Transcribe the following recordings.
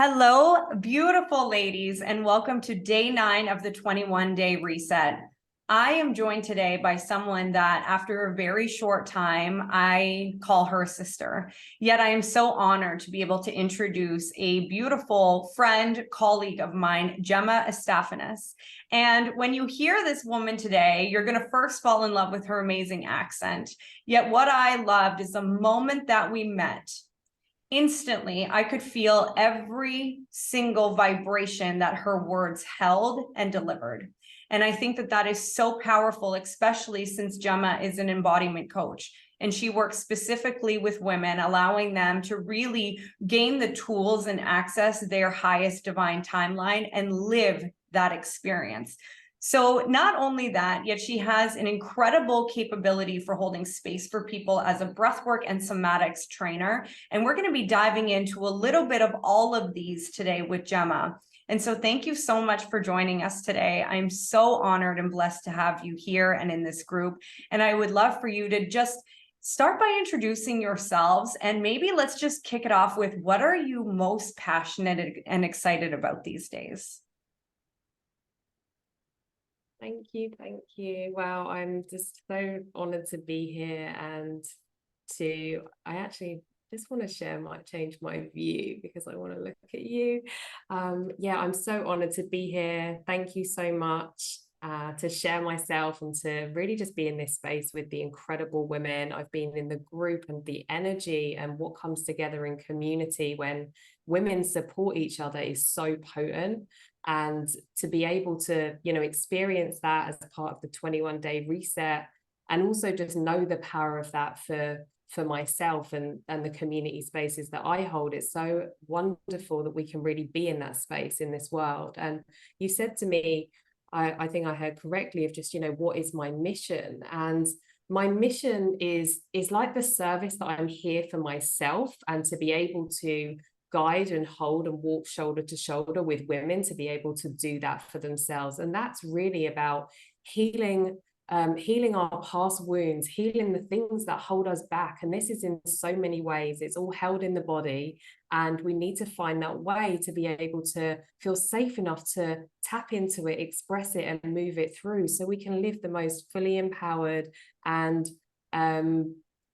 Hello, beautiful ladies, and welcome to day 9 of the 21-day reset. I am joined today by someone that after a very short time, I call her sister. Yet I am so honored to be able to introduce a beautiful friend, colleague of mine, Gemma Astanafous. And when you hear this woman today, you're going to first fall in love with her amazing accent. Yet what I loved is the moment that we met. Instantly, I could feel every single vibration that her words held and delivered. And I think that that is so powerful, especially since Gemma is an embodiment coach. And she works specifically with women, allowing them to really gain the tools and access their highest divine timeline and live that experience. So not only that, yet she has an incredible capability for holding space for people as a breathwork and somatics trainer. And we're going to be diving into a little bit of all of these today with Gemma. And so thank you so much for joining us today. I'm so honored and blessed to have you here and in this group. And I would love for you to just start by introducing yourselves, and maybe let's just kick it off with, what are you most passionate and excited about these days? Thank you. Wow, I'm just so honored to be here and I actually just want to change my view because I want to look at you. Yeah, I'm so honored to be here. Thank you so much to share myself and to really just be in this space with the incredible women. I've been in the group, and the energy and what comes together in community when women support each other is so potent. And to be able to, experience that as part of the 21-day reset, and also just know the power of that for myself and the community spaces that I hold, it's so wonderful that we can really be in that space in this world. And you said to me, I think I heard correctly, of just, what is my mission? And my mission is like the service that I'm here for myself, and to be able to guide and hold and walk shoulder to shoulder with women to be able to do that for themselves. And that's really about healing our past wounds, healing the things that hold us back. And this is in so many ways. It's all held in the body, and we need to find that way to be able to feel safe enough to tap into it, express it, and move it through, so we can live the most fully empowered and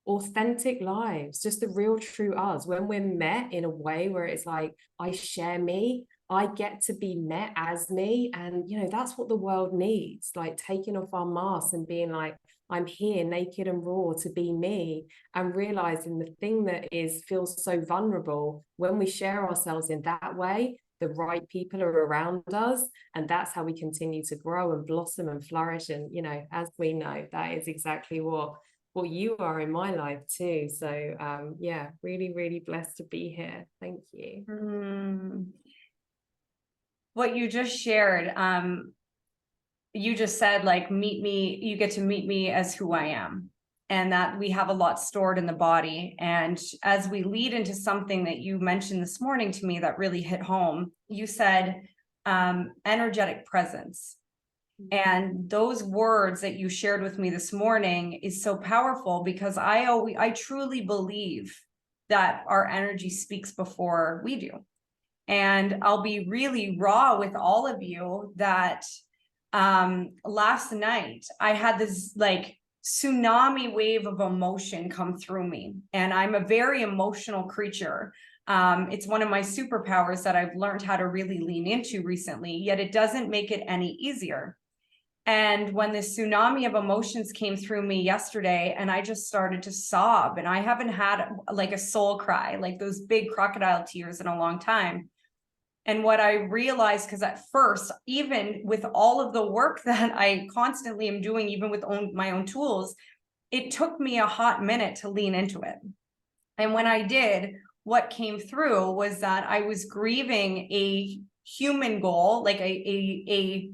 authentic lives, just the real true us. When we're met in a way where it's like, I share me, I get to be met as me. And that's what the world needs, like taking off our masks and being like, I'm here naked and raw to be me, and realizing the thing that feels so vulnerable, when we share ourselves in that way, the right people are around us, and that's how we continue to grow and blossom and flourish. And as we know, that is exactly what you are in my life too. So yeah, really, really blessed to be here. Thank you. What you just shared, you just said, like, meet me, you get to meet me as who I am, and that we have a lot stored in the body. And as we lead into something that you mentioned this morning to me that really hit home, you said energetic presence. And those words that you shared with me this morning is so powerful, because I truly believe that our energy speaks before we do. And I'll be really raw with all of you that last night I had this like tsunami wave of emotion come through me. And I'm a very emotional creature. It's one of my superpowers that I've learned how to really lean into recently, yet it doesn't make it any easier. And when this tsunami of emotions came through me yesterday, and I just started to sob, and I haven't had like a soul cry, like those big crocodile tears, in a long time. And what I realized, because at first, even with all of the work that I constantly am doing, even with my own tools, it took me a hot minute to lean into it. And when I did, what came through was that I was grieving a human goal, like a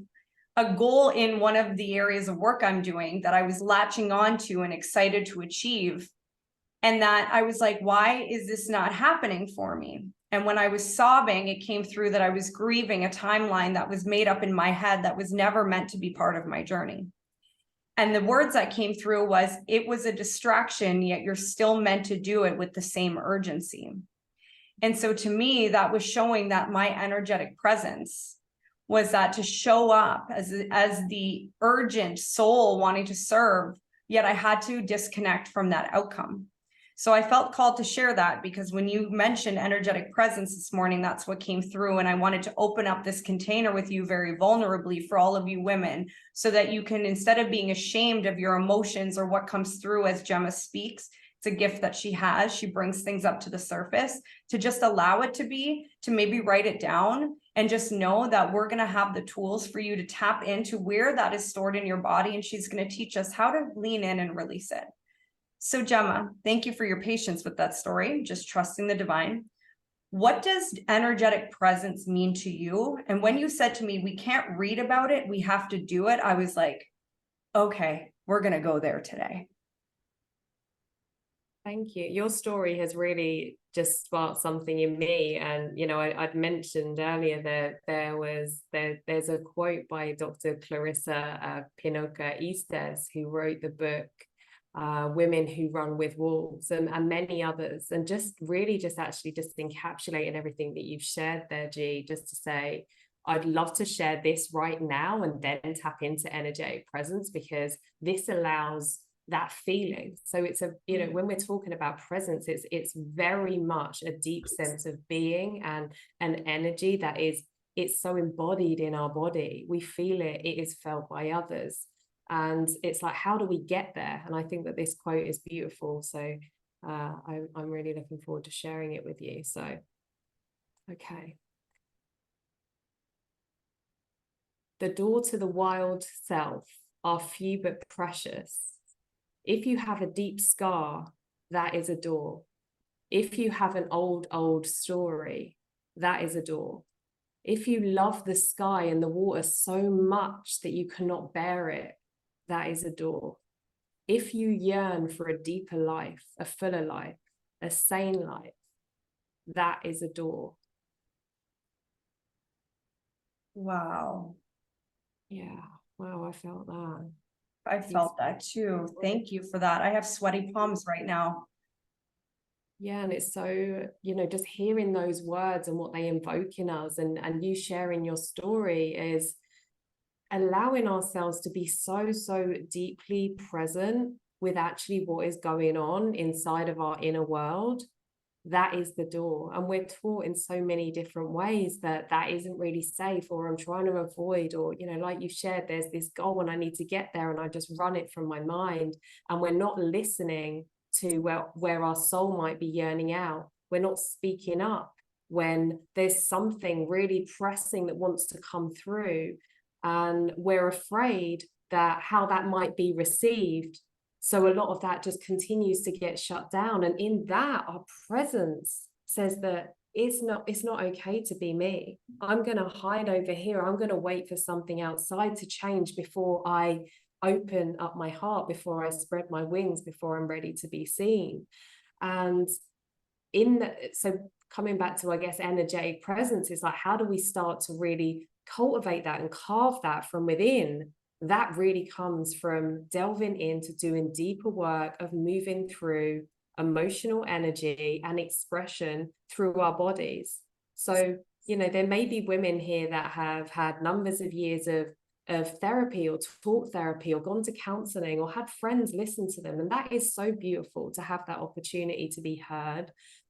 goal in one of the areas of work I'm doing that I was latching onto and excited to achieve. And that I was like, why is this not happening for me? And when I was sobbing, it came through that I was grieving a timeline that was made up in my head that was never meant to be part of my journey. And the words that came through was, it was a distraction, yet you're still meant to do it with the same urgency. And so to me, that was showing that my energetic presence was that to show up as the urgent soul wanting to serve, yet I had to disconnect from that outcome. So I felt called to share that, because when you mentioned energetic presence this morning, that's what came through. And I wanted to open up this container with you very vulnerably for all of you women, so that you can, instead of being ashamed of your emotions or what comes through as Gemma speaks, it's a gift that she has. She brings things up to the surface, to just allow it to be, to maybe write it down, and just know that we're going to have the tools for you to tap into where that is stored in your body. And she's going to teach us how to lean in and release it. So Gemma, thank you for your patience with that story, just trusting the divine. What does energetic presence mean to you? And when you said to me, we can't read about it, we have to do it, I was like, okay, we're going to go there today. Thank you. Your story has really just sparked something in me. And, you know, I'd mentioned earlier that there's a quote by Dr. Clarissa Pinochet-Estes, who wrote the book, Women Who Run with Wolves, and many others. And just really just encapsulating everything that you've shared there, G, just to say, I'd love to share this right now and then tap into energetic presence, because this allows that feeling. So it's a, you know, when we're talking about presence, it's very much a deep sense of being and an energy that is, it's so embodied in our body. We feel it, it is felt by others. And it's like, how do we get there? And I think that this quote is beautiful. So I'm really looking forward to sharing it with you. So, okay. The door to the wild self are few but precious. If you have a deep scar, that is a door. If you have an old story, that is a door. If you love the sky and the water so much that you cannot bear it, that is a door. If you yearn for a deeper life, a fuller life, a sane life, that is a door. Wow. Yeah. Wow, I felt that. I felt that too. Thank you for that. I have sweaty palms right now. Yeah, and it's so, you know, just hearing those words and what they invoke in us, and you sharing your story is allowing ourselves to be so deeply present with actually what is going on inside of our inner world. That is the door. And we're taught in so many different ways that that isn't really safe, or I'm trying to avoid, or, you know, like you shared, there's this goal and I need to get there and I just run it from my mind. And we're not listening to where our soul might be yearning out. We're not speaking up when there's something really pressing that wants to come through. And we're afraid that how that might be received. So a lot of that just continues to get shut down. And in that, our presence says that it's not okay to be me. I'm going to hide over here. I'm going to wait for something outside to change before I open up my heart, before I spread my wings, before I'm ready to be seen. And so coming back to, I guess, energetic presence, is like, how do we start to really cultivate that and carve that from within? That really comes from delving into doing deeper work of moving through emotional energy and expression through our bodies. So, you know, there may be women here that have had numbers of years of therapy or talk therapy, or gone to counseling, or had friends listen to them. And that is so beautiful to have that opportunity to be heard.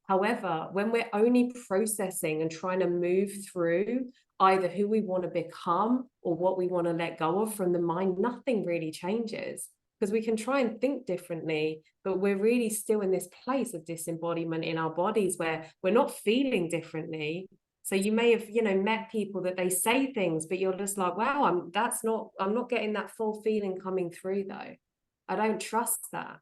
However, when we're only processing and trying to move through either who we want to become or what we want to let go of from the mind, nothing really changes, because we can try and think differently, but we're really still in this place of disembodiment in our bodies where we're not feeling differently. So you may have, you know, met people that they say things, but you're just like, wow, I'm not getting that full feeling coming through though. I don't trust that.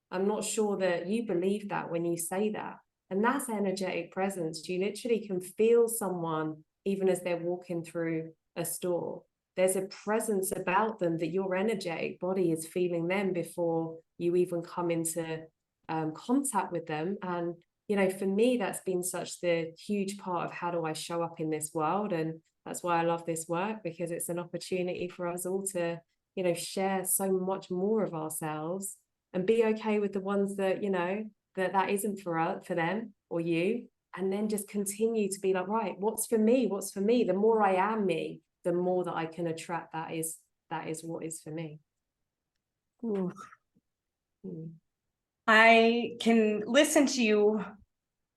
I'm not sure that you believe that when you say that. And that's energetic presence. You literally can feel someone even as they're walking through a store. There's a presence about them that your energetic body is feeling them before you even come into contact with them. And, you know, for me, that's been such the huge part of how do I show up in this world. And that's why I love this work, because it's an opportunity for us all to, you know, share so much more of ourselves and be okay with the ones that, you know, that isn't for them or you. and then just continue to be like, right, what's for me? What's for me? The more I am me, the more that I can attract that is what is for me. Ooh. Mm. I can listen to you.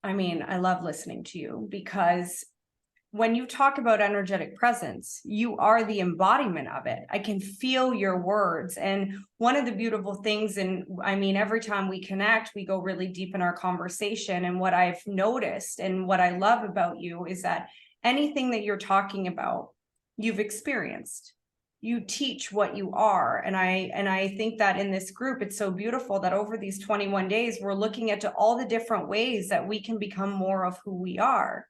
I mean, I love listening to you, because when you talk about energetic presence, you are the embodiment of it. I can feel your words. And one of the beautiful things, and I mean, every time we connect, we go really deep in our conversation. And what I've noticed and what I love about you is that anything that you're talking about, you've experienced. You teach what you are. And I think that in this group, it's so beautiful that over these 21 days, we're looking at all the different ways that we can become more of who we are.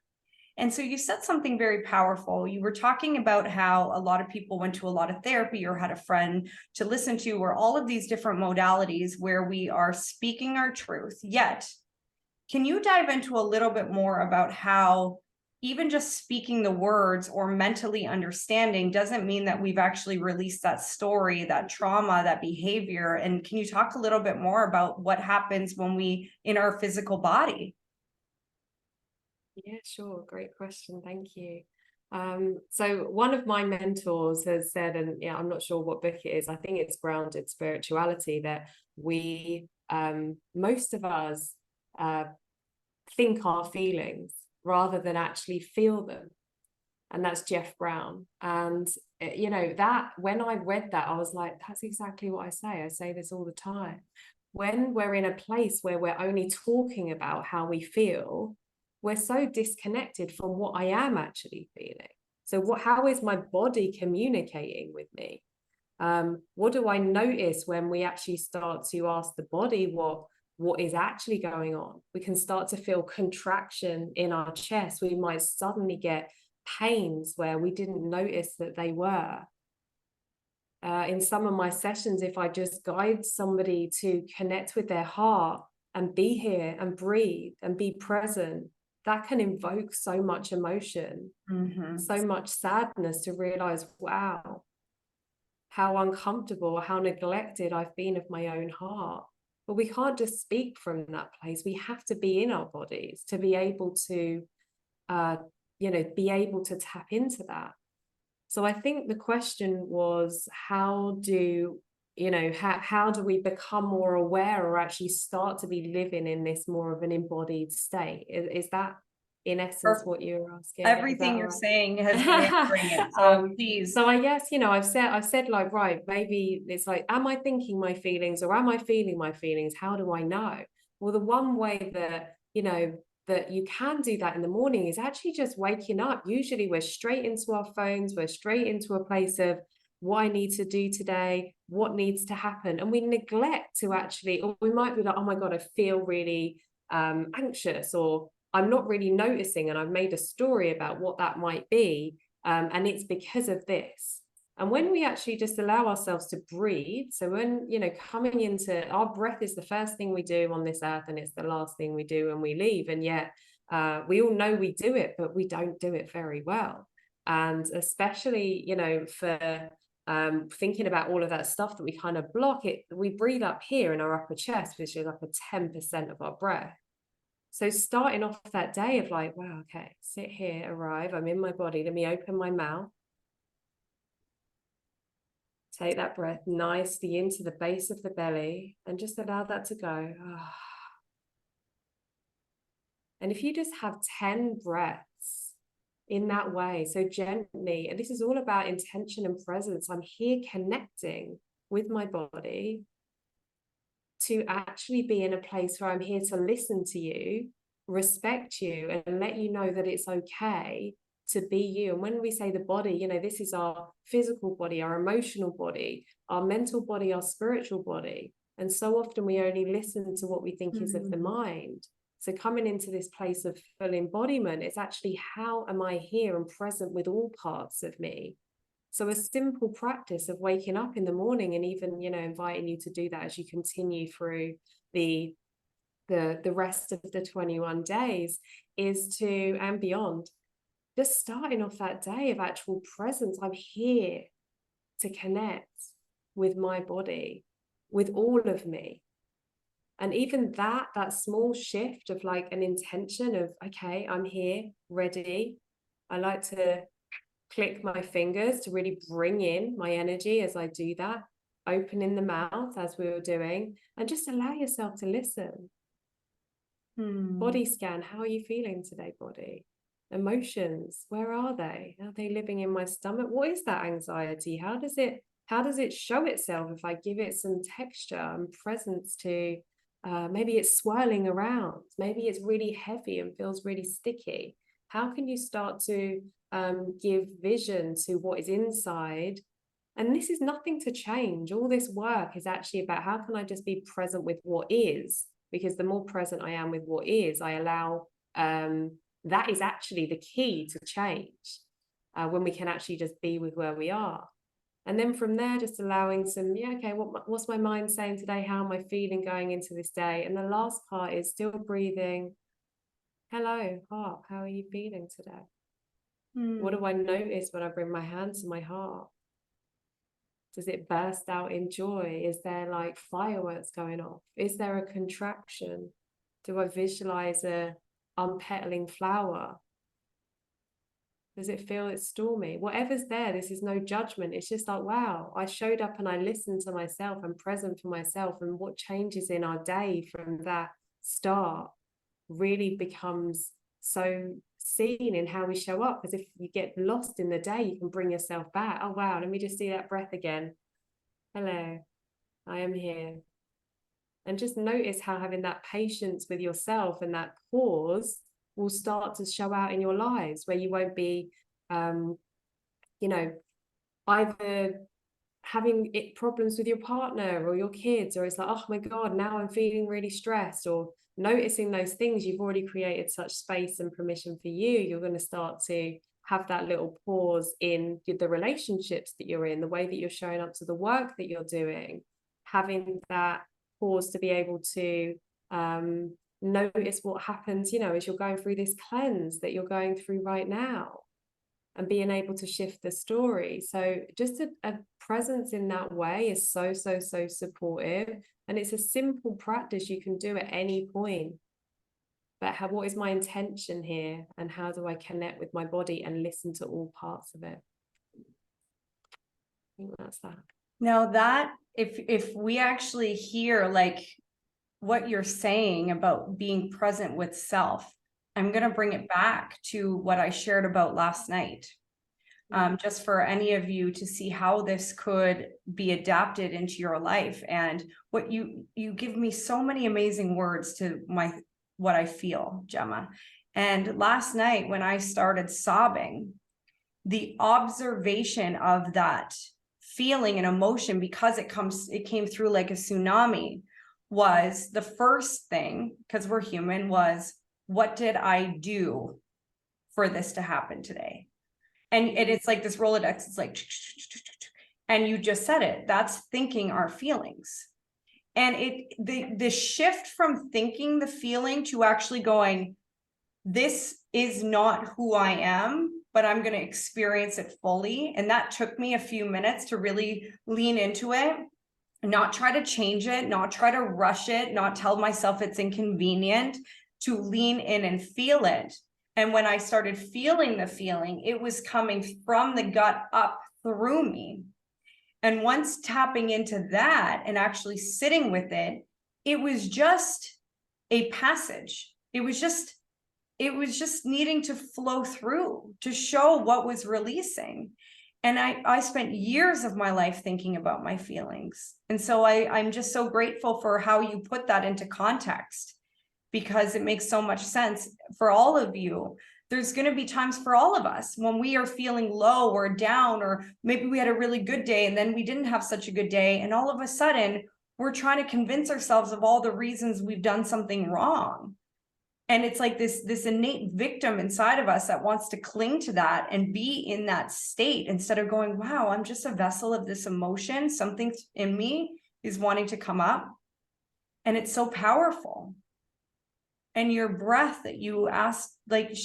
And so you said something very powerful. You were talking about how a lot of people went to a lot of therapy or had a friend to listen to, or all of these different modalities where we are speaking our truth. Yet, can you dive into a little bit more about how even just speaking the words or mentally understanding doesn't mean that we've actually released that story, that trauma, that behavior? And can you talk a little bit more about what happens when we in our physical body? Yeah, sure. Great question. Thank you. So one of my mentors has said, and yeah, I'm not sure what book it is, I think it's Grounded Spirituality, that we, most of us, think our feelings rather than actually feel them. And that's Jeff Brown. And, you know, that when I read that, I was like, that's exactly what I say. I say this all the time. When we're in a place where we're only talking about how we feel, we're so disconnected from what I am actually feeling. So how is my body communicating with me? What do I notice when we actually start to ask the body what is actually going on? We can start to feel contraction in our chest. We might suddenly get pains where we didn't notice that they were. In some of my sessions, if I just guide somebody to connect with their heart and be here and breathe and be present, that can invoke so much emotion, so much sadness, to realize, wow, how uncomfortable, how neglected I've been of my own heart. But we can't just speak from that place. We have to be in our bodies to be able to, be able to tap into that. So I think the question was, how do we become more aware, or actually start to be living in this more of an embodied state? Is that in essence what you're asking? Everything you're saying has been answering it. So please. So I guess, I've said like, right, maybe it's like, am I thinking my feelings or am I feeling my feelings? How do I know? Well, the one way that, that you can do that in the morning is actually just waking up. Usually we're straight into our phones, we're straight into a place of what I need to do today, what needs to happen. And we neglect to actually, or we might be like, oh my God, I feel really anxious, or I'm not really noticing, and I've made a story about what that might be. And it's because of this. And when we actually just allow ourselves to breathe, so when, coming into our breath is the first thing we do on this earth, and it's the last thing we do when we leave. And yet we all know we do it, but we don't do it very well. And especially, for thinking about all of that stuff that we kind of block it, we breathe up here in our upper chest, which is like a 10% of our breath. So starting off that day of like, wow, okay, sit here, arrive, I'm in my body, let me open my mouth. Take that breath nicely into the base of the belly and just allow that to go. And if you just have 10 breaths in that way, so gently, and this is all about intention and presence. I'm here connecting with my body to actually be in a place where I'm here to listen to you, respect you, and let you know that it's okay to be you. And when we say the body, this is our physical body, our emotional body, our mental body, our spiritual body. And so often we only listen to what we think is of the mind. So coming into this place of full embodiment, it's actually, how am I here and present with all parts of me? So a simple practice of waking up in the morning, and even, inviting you to do that as you continue through the rest of the 21 days, is to, and beyond, just starting off that day of actual presence. I'm here to connect with my body, with all of me. And even that small shift of like an intention of, okay, I'm here, ready. I like to click my fingers to really bring in my energy as I do that, opening the mouth as we were doing, and just allow yourself to listen. Body scan, how are you feeling today, body? Emotions, where are they? Are they living in my stomach? What is that anxiety? How does it show itself if I give it some texture and presence to maybe it's swirling around, maybe it's really heavy and feels really sticky. How can you start to give vision to what is inside? And this is nothing to change. All this work is actually about how can I just be present with what is? Because the more present I am with what is, I allow that is actually the key to change, when we can actually just be with where we are. And then from there, just allowing some, yeah, okay, what's my mind saying today? How am I feeling going into this day? And the last part is still breathing. Hello, heart, how are you feeling today? What do I notice when I bring my hand to my heart? Does it burst out in joy? Is there like fireworks going off? Is there a contraction? Do I visualize a unpetaling flower? Does it feel it's stormy? Whatever's there, this is no judgment. It's just like, wow, I showed up and I listened to myself. I'm present for myself. And what changes in our day from that start really becomes so seen in how we show up. Because if you get lost in the day, you can bring yourself back. Oh, wow, let me just see that breath again. Hello, I am here. And just notice how having that patience with yourself and that pause will start to show out in your lives, where you won't be, either having problems with your partner or your kids, or it's like, oh my God, now I'm feeling really stressed, or noticing those things. You've already created such space and permission for you. You're going to start to have that little pause in the relationships that you're in, the way that you're showing up to the work that you're doing, having that pause to be able to notice what happens, as you're going through this cleanse that you're going through right now, and being able to shift the story. So just a presence in that way is so supportive. And it's a simple practice you can do at any point. But what is my intention here, and how do I connect with my body and listen to all parts of it? I think that's that. Now that if we actually hear like what you're saying about being present with self, I'm going to bring it back to what I shared about last night. Just for any of you to see how this could be adapted into your life. And what you give me so many amazing words to what I feel, Gemma. And last night when I started sobbing, the observation of that feeling and emotion, because it came through like a tsunami, was the first thing, because we're human, was what did I do for this to happen today? And it's like this Rolodex, it's like, and you just said it, that's thinking our feelings. And the shift from thinking the feeling to actually going, this is not who I am, but I'm going to experience it fully. And that took me a few minutes to really lean into it, not try to change it, not try to rush it, not tell myself it's inconvenient, to lean in and feel it. And when I started feeling the feeling, it was coming from the gut up through me. And once tapping into that and actually sitting with it, it was just a passage. It was just needing to flow through to show what was releasing. And I spent years of my life thinking about my feelings. And so I'm just so grateful for how you put that into context, because it makes so much sense for all of you. There's going to be times for all of us when we are feeling low or down, or maybe we had a really good day and then we didn't have such a good day. And all of a sudden we're trying to convince ourselves of all the reasons we've done something wrong. And it's like this innate victim inside of us that wants to cling to that and be in that state, instead of going, wow, I'm just a vessel of this emotion. Something in me is wanting to come up. And it's so powerful. And your breath that you asked, like,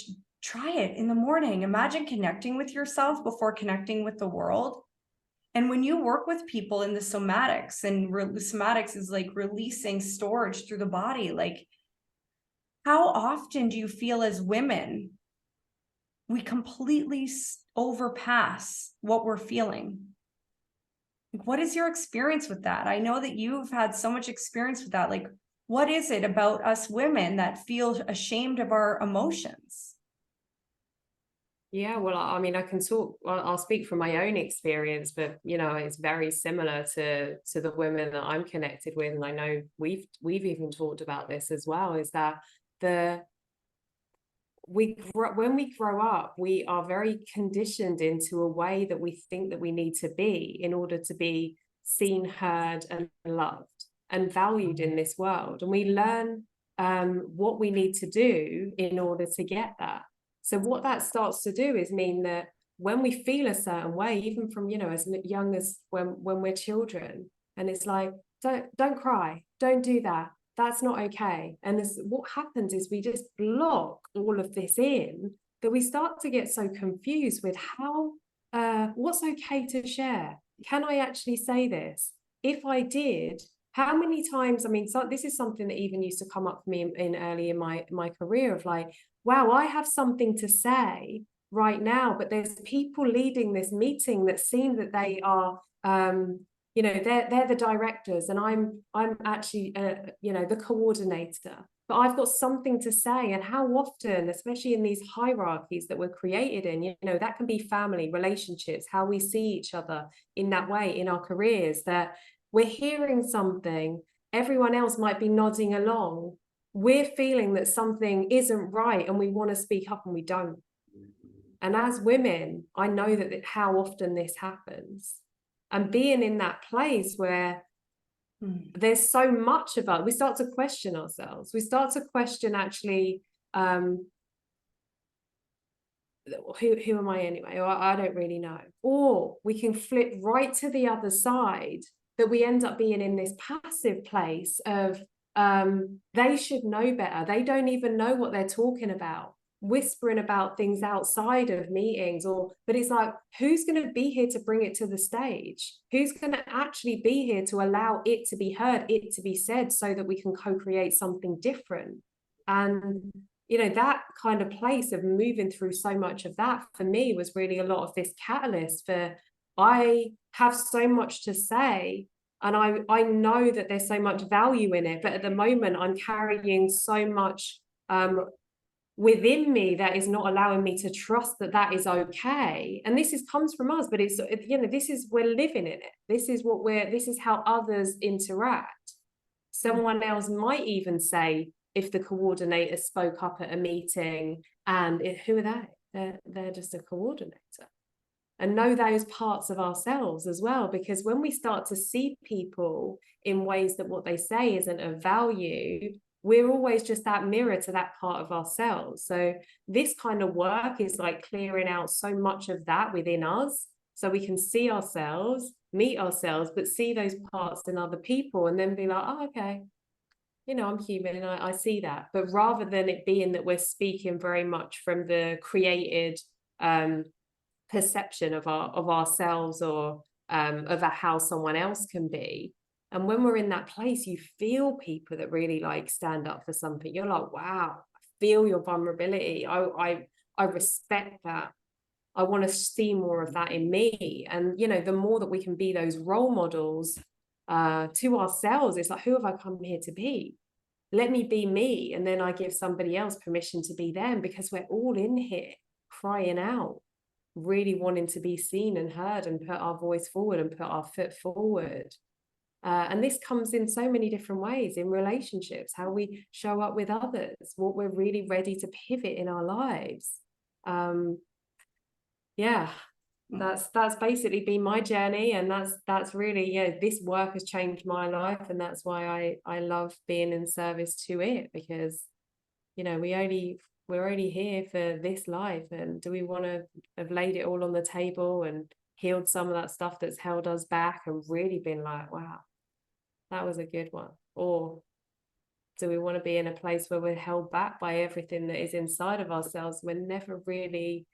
try it in the morning. Imagine connecting with yourself before connecting with the world. And when you work with people in the somatics, and the somatics is like releasing storage through the body, like how often do you feel as women we completely overpass what we're feeling? Like, what is your experience with that? I know that you've had so much experience with that. Like, what is it about us women that feel ashamed of our emotions? Yeah, well, I mean, I can talk, well, I'll speak from my own experience, but it's very similar to the women that I'm connected with. And I know we've even talked about this as well, is that when we grow up, we are very conditioned into a way that we think that we need to be in order to be seen, heard, and loved and valued in this world. And we learn what we need to do in order to get that. So what that starts to do is mean that when we feel a certain way, even from, as young as when we're children, and it's like, don't cry, don't do that, that's not okay. And what happens is we just block all of this in, that we start to get so confused with what's okay to share. Can I actually say this? If I did, how many times, I mean, so this is something that even used to come up for me in early in my career, of like, wow, I have something to say right now, but there's people leading this meeting that seem that they are they're the directors, and I'm actually the coordinator, but I've got something to say. And how often, especially in these hierarchies that we're created in, that can be family relationships, how we see each other in that way in our careers, that we're hearing something, everyone else might be nodding along, we're feeling that something isn't right and we want to speak up and we don't. And as women, I know that how often this happens. And being in that place where there's so much about, we start to question ourselves. We start to question, actually, who am I anyway? Or I don't really know. Or we can flip right to the other side, that we end up being in this passive place of they should know better. They don't even know what they're talking about, whispering about things outside of meetings. But it's like, who's going to be here to bring it to the stage? Who's going to actually be here to allow it to be heard, it to be said, so that we can co-create something different? And that kind of place of moving through so much of that, for me, was really a lot of this catalyst for, I have so much to say, and I know that there's so much value in it, but at the moment I'm carrying so much within me that is not allowing me to trust that that is okay. And this comes from us, but this is, we're living in it. This is how others interact. Someone else might even say, if the coordinator spoke up at a meeting, and who are they? They're just a coordinator. And know those parts of ourselves as well, because when we start to see people in ways that what they say isn't of value, we're always just that mirror to that part of ourselves. So this kind of work is like clearing out so much of that within us, so we can see ourselves, meet ourselves, but see those parts in other people, and then be like, oh, okay, I'm human and I see that. But rather than it being that we're speaking very much from the created perception of ourselves, or of how someone else can be. And when we're in that place, you feel people that really like stand up for something. You're like, wow, I feel your vulnerability. I respect that. I want to see more of that in me. And the more that we can be those role models to ourselves, it's like, who have I come here to be? Let me be me. And then I give somebody else permission to be them, because we're all in here crying out, really wanting to be seen and heard, and put our voice forward and put our foot forward. And this comes in so many different ways, in relationships, how we show up with others, what we're really ready to pivot in our lives. That's basically been my journey, and that's really, this work has changed my life, and that's why I love being in service to it, because we're only here for this life, and do we want to have laid it all on the table and healed some of that stuff that's held us back, and really been like, wow, that was a good one? Or do we want to be in a place where we're held back by everything that is inside of ourselves? We're never really,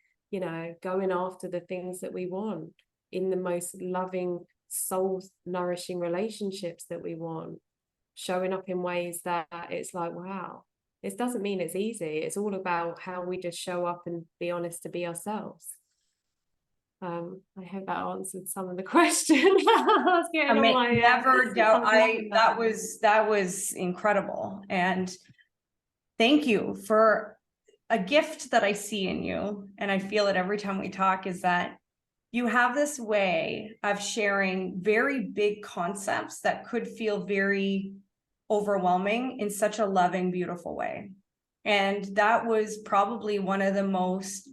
going after the things that we want. in the most loving, soul nourishing relationships that we want, showing up in ways that it's like, wow, this doesn't mean it's easy. It's all about how we just show up and be honest to be ourselves. I hope that answered some of the question. I was getting on my never doubt. That was incredible. And thank you for a gift that I see in you. And I feel it every time we talk, is that you have this way of sharing very big concepts that could feel very overwhelming in such a loving, beautiful way. And that was probably one of the most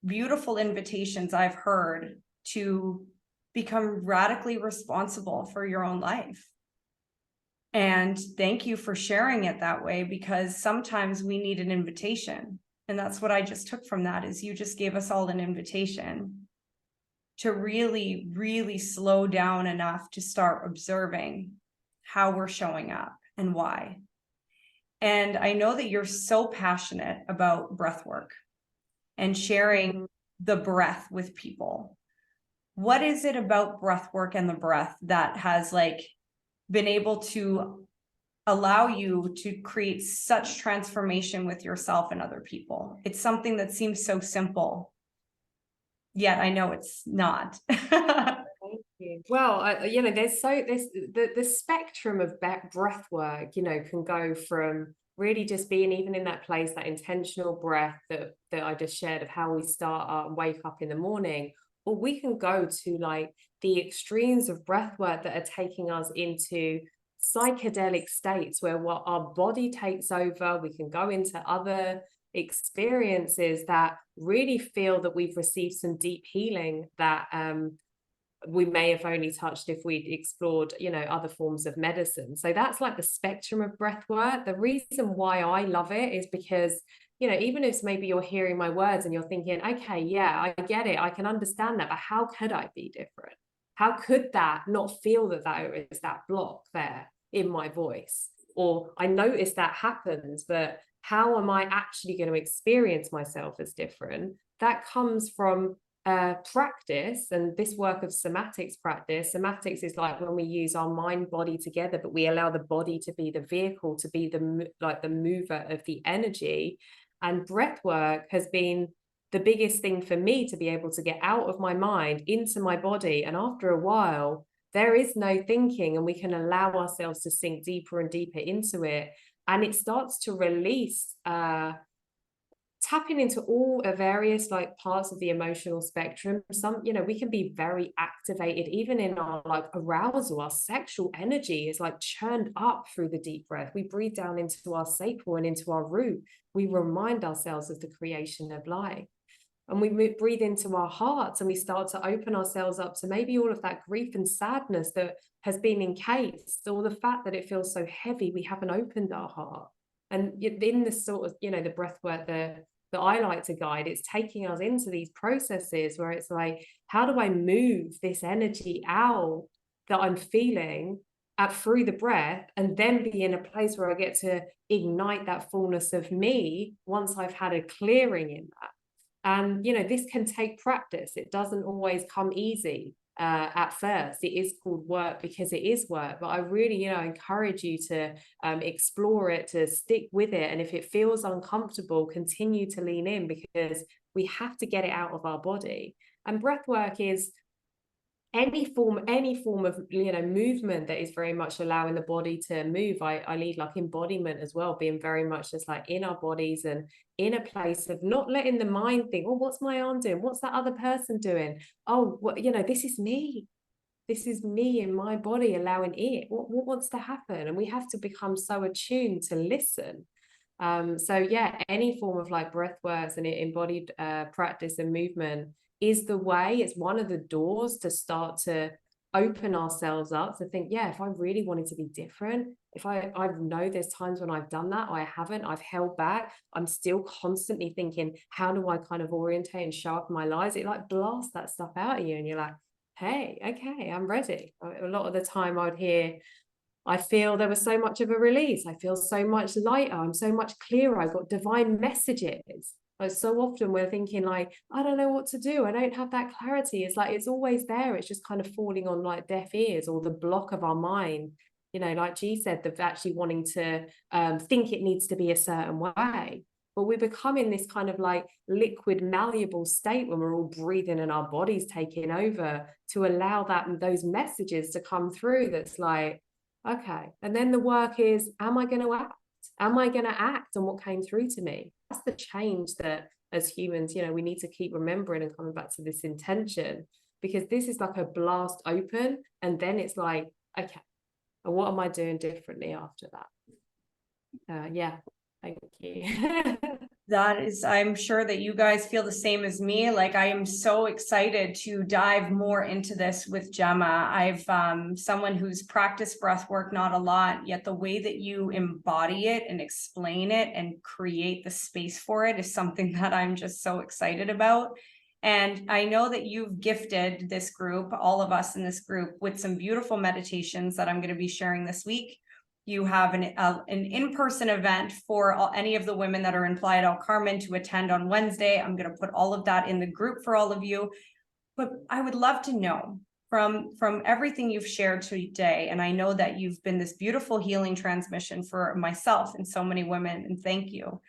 beautiful invitations I've heard to become radically responsible for your own life. And thank you for sharing it that way, because sometimes we need an invitation. And that's what I just took from that, is you just gave us all an invitation to really, really slow down enough to start observing how we're showing up and why. And I know that you're so passionate about breath work and sharing the breath with people. What is it about breath work and the breath that has like been able to allow you to create such transformation with yourself and other people? It's something that seems so simple, yet I know it's not. Thank you. Well, you know, there's the spectrum of breath work, you know, can go from really just being even in that place, that intentional breath that I just shared, of how we start and wake up in the morning, or we can go to like the extremes of breath work that are taking us into psychedelic states where what our body takes over. We can go into other experiences that really feel that we've received some deep healing that we may have only touched if we'd explored, you know, other forms of medicine. So that's like the spectrum of breath work. The reason why I love it is because, you know, even if maybe you're hearing my words and you're thinking, okay, yeah, I get it, I can understand that, but how could I be different? How could that not feel that there is that block there in my voice? Or I notice that happens, but how am I actually going to experience myself as different? That comes from practice, and this work of somatics practice. Somatics is like when we use our mind body together, but we allow the body to be the vehicle, to be the like the mover of the energy. And breath work has been the biggest thing for me to be able to get out of my mind into my body. And after a while, there is no thinking, and we can allow ourselves to sink deeper and deeper into it. And it starts to release tapping into all various like parts of the emotional spectrum. Some, you know, we can be very activated even in our like arousal. Our sexual energy is like churned up through the deep breath. We breathe down into our sacral and into our root. We remind ourselves of the creation of life. And we breathe into our hearts, and we start to open ourselves up to maybe all of that grief and sadness that has been encased, or the fact that it feels so heavy, we haven't opened our heart. And in this sort of, you know, the breath work that I like to guide, it's taking us into these processes where it's like, how do I move this energy out that I'm feeling through the breath, and then be in a place where I get to ignite that fullness of me once I've had a clearing in that. And, you know, this can take practice. It doesn't always come easy at first. It is called work because it is work. But I really, you know, encourage you to explore it, to stick with it. And if it feels uncomfortable, continue to lean in, because we have to get it out of our body. And breath work is any form of, you know, movement that is very much allowing the body to move. I lead like embodiment as well, being very much just like in our bodies and in a place of not letting the mind think, oh, what's my arm doing? What's that other person doing? Oh, what, you know, this is me. This is me in my body, allowing it. What wants to happen? And we have to become so attuned to listen. So yeah, any form of like breath works and embodied practice and movement is the way. It's one of the doors to start to open ourselves up to think, yeah, if I really wanted to be different, if I know there's times when I've done that, I haven't, I've held back, I'm still constantly thinking, how do I kind of orientate and sharpen my lies? It like blasts that stuff out of you, and you're like, hey, okay, I'm ready. A lot of the time I'd hear, I feel there was so much of a release. I feel so much lighter. I'm so much clearer. I've got divine messages. Like, so often we're thinking like, I don't know what to do. I don't have that clarity. It's like, it's always there. It's just kind of falling on like deaf ears, or the block of our mind, you know, like G said, the actually wanting to think it needs to be a certain way. But we become in this kind of like liquid, malleable state when we're all breathing and our body's taking over, to allow that, those messages to come through. That's like, okay. And then the work is, am I going to act? Am I going to act on what came through to me? That's the change that as humans, you know, we need to keep remembering and coming back to this intention, because this is like a blast open. And then it's like, okay, and what am I doing differently after that? Yeah, thank you. That is, I'm sure that you guys feel the same as me. Like, I am so excited to dive more into this with Gemma. I've someone who's practiced breath work not a lot, yet the way that you embody it and explain it and create the space for it is something that I'm just so excited about. And I know that you've gifted this group, all of us in this group, with some beautiful meditations that I'm going to be sharing this week. You have an in-person event for any of the women that are in Playa del Carmen to attend on Wednesday. I'm going to put all of that in the group for all of you. But I would love to know from everything you've shared today, and I know that you've been this beautiful healing transmission for myself and so many women, and thank you.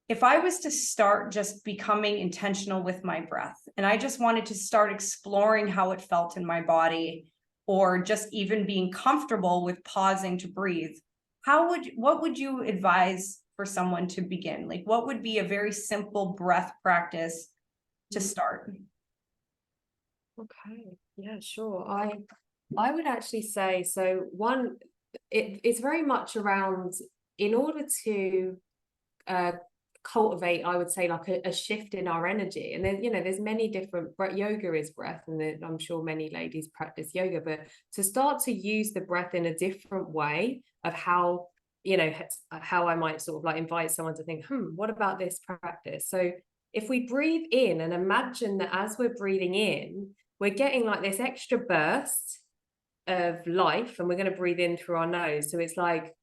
If I was to start just becoming intentional with my breath, and I just wanted to start exploring how it felt in my body, or just even being comfortable with pausing to breathe, what would you advise for someone to begin? Like, what would be a very simple breath practice to start? Okay, yeah, sure. I would actually say, so one, it's very much around, in order to cultivate, I would say, like a shift in our energy. And then, you know, there's many different, yoga is breath, and I'm sure many ladies practice yoga, but to start to use the breath in a different way of how, you know, how I might sort of like invite someone to think, what about this practice? So if we breathe in and imagine that as we're breathing in, we're getting like this extra burst of life, and we're going to breathe in through our nose. So it's like,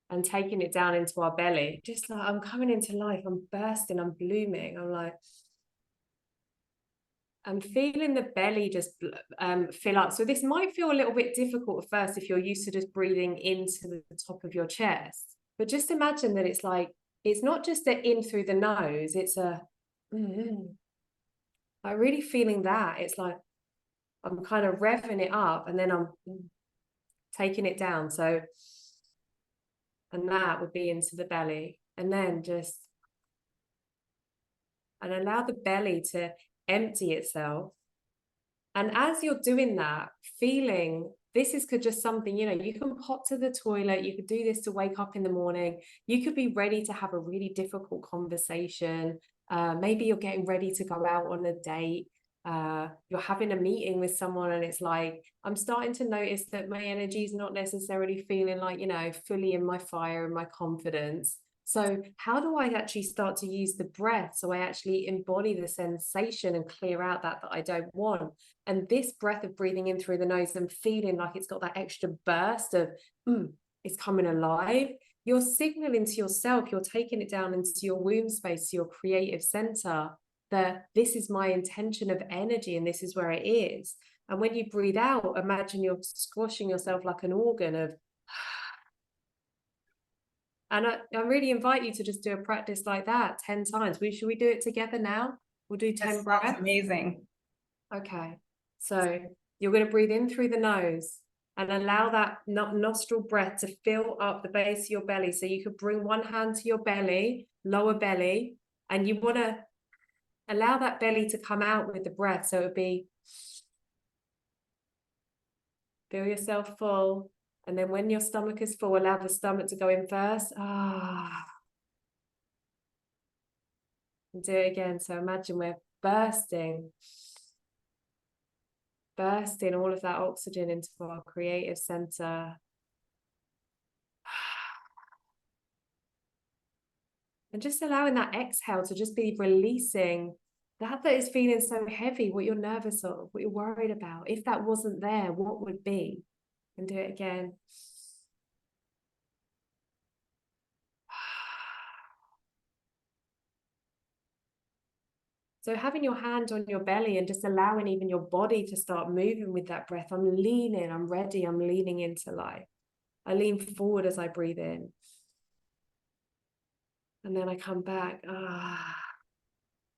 and taking it down into our belly, just like, I'm coming into life, I'm bursting, I'm blooming, I'm like, I'm feeling the belly just fill up. So this might feel a little bit difficult at first if you're used to just breathing into the top of your chest, but just imagine that it's like, it's not just an in through the nose, it's a I'm really feeling that. It's like I'm kind of revving it up, and then I'm taking it down. So, and that would be into the belly, and then just, and allow the belly to empty itself. And as you're doing that, feeling, this is just something, you know, you can pop to the toilet, you could do this to wake up in the morning, you could be ready to have a really difficult conversation. Maybe you're getting ready to go out on a date. You're having a meeting with someone, and it's like, I'm starting to notice that my energy is not necessarily feeling like, you know, fully in my fire and my confidence. So how do I actually start to use the breath so I actually embody the sensation and clear out that I don't want? And this breath of breathing in through the nose and feeling like it's got that extra burst of, it's coming alive. You're signaling to yourself, you're taking it down into your womb space, your creative center, that this is my intention of energy and this is where it is. And when you breathe out, imagine you're squashing yourself like an organ of, and I really invite you to just do a practice like that 10 times. Should we do it together now? We'll do 10 breaths. Amazing. Okay. So you're going to breathe in through the nose and allow that nostril breath to fill up the base of your belly. So you could bring one hand to your belly, lower belly, and you want to allow that belly to come out with the breath. So it would be, feel yourself full. And then when your stomach is full, allow the stomach to go in first. And do it again. So imagine we're bursting all of that oxygen into our creative center. And just allowing that exhale to just be releasing that is feeling so heavy, what you're nervous of, what you're worried about. If that wasn't there, what would be? And do it again. So having your hand on your belly and just allowing even your body to start moving with that breath. I'm leaning, I'm ready, I'm leaning into life. I lean forward as I breathe in. And then I come back. I'm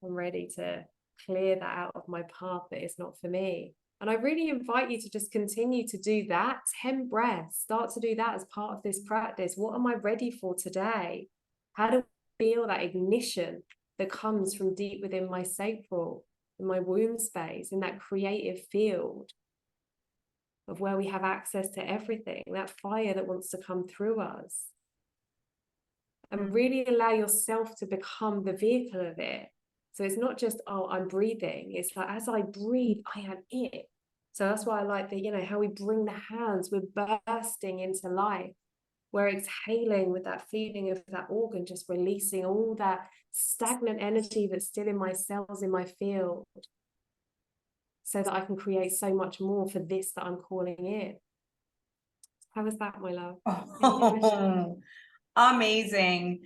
ready to clear that out of my path that is not for me. And I really invite you to just continue to do that. 10 breaths. Start to do that as part of this practice. What am I ready for today? How do I feel that ignition that comes from deep within my sacral, in my womb space, in that creative field of where we have access to everything, that fire that wants to come through us? And really allow yourself to become the vehicle of it. So it's not just, oh, I'm breathing. It's like, as I breathe, I am it. So that's why I like the, how we bring the hands, we're bursting into life. We're exhaling with that feeling of that organ, just releasing all that stagnant energy that's still in my cells, in my field, so that I can create so much more for this that I'm calling in. How was that, my love? Oh, amazing.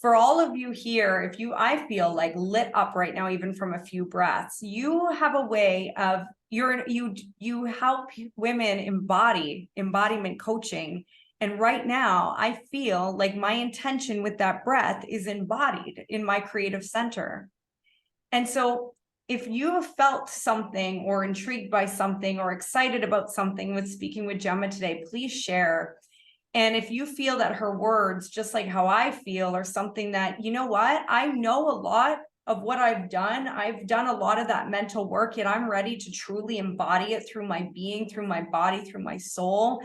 For all of you here, I feel like lit up right now, even from a few breaths. You have a way of you help women embodiment coaching. And right now I feel like my intention with that breath is embodied in my creative center. And so if you have felt something or intrigued by something or excited about something with speaking with Gemma today, please share. And if you feel that her words, just like how I feel, are something that, you know what, I know a lot of what I've done a lot of that mental work, yet I'm ready to truly embody it through my being, through my body, through my soul.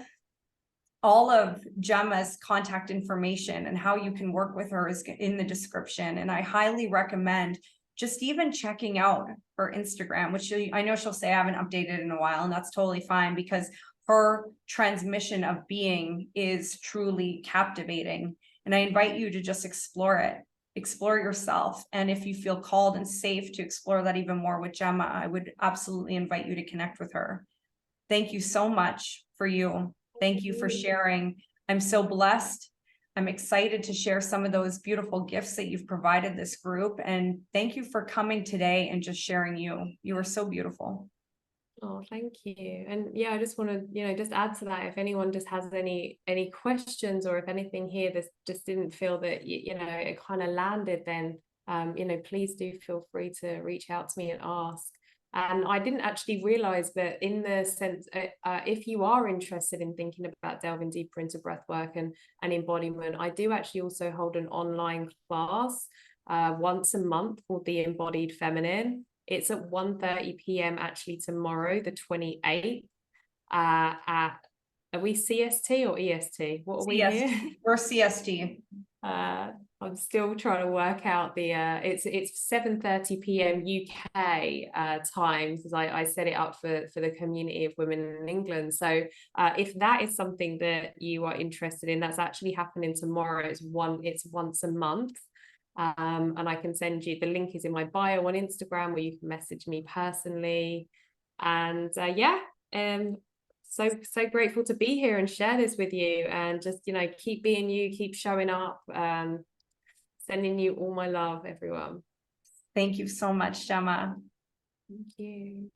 All of Gemma's contact information and how you can work with her is in the description. And I highly recommend just even checking out her Instagram, which I know she'll say I haven't updated in a while, and that's totally fine, because her transmission of being is truly captivating. And I invite you to just explore it, explore yourself. And if you feel called and safe to explore that even more with Gemma, I would absolutely invite you to connect with her. Thank you so much for you. Thank you for sharing. I'm so blessed. I'm excited to share some of those beautiful gifts that you've provided this group. And thank you for coming today and just sharing you. You are so beautiful. Oh, thank you. And yeah, I just want to, just add to that. If anyone just has any questions, or if anything here that just didn't feel that, it kind of landed, then, please do feel free to reach out to me and ask. And I didn't actually realize that, in the sense, if you are interested in thinking about delving deeper into breathwork and embodiment, I do actually also hold an online class once a month called the Embodied Feminine. It's at 1:30 p.m. actually tomorrow, the 28th. Are we CST or EST? What are we here? We're CST. I'm still trying to work out the it's 7:30 p.m. UK time, because I set it up for the community of women in England. So if that is something that you are interested in, that's actually happening tomorrow. It's once a month. And I can send you, the link is in my bio on Instagram, where you can message me personally. And so grateful to be here and share this with you, and just keep being you, keep showing up. Sending you all my love, everyone. Thank you so much, Gemma. Thank you.